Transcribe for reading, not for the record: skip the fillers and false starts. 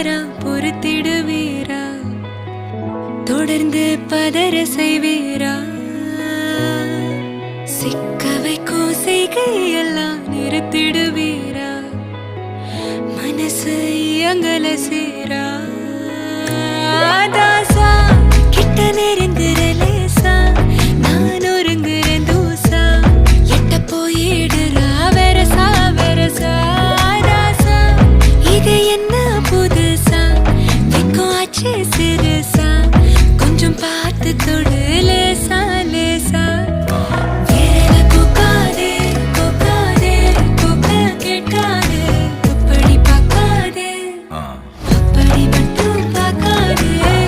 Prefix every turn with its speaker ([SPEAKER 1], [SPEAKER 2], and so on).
[SPEAKER 1] தவறா பொறுத்திடுவீரா? தொடர்ந்து பதற செய்வீரா? சிக்க வைக்கும் செய்கையெல்லாம் நிறுத்திடுவீரா? மனசு இயங்கல சீரா? தாசா கிட்ட நெருங்குற லேசா, நான் ஒருங்குற தூசா, எட்ட போயிடுறா வெரசா வெரசா. தாசா இது என்ன புதுசா, வெக்கம் ஆச்சு சிறுசா, கொஞ்சம் பார்த்து தொடு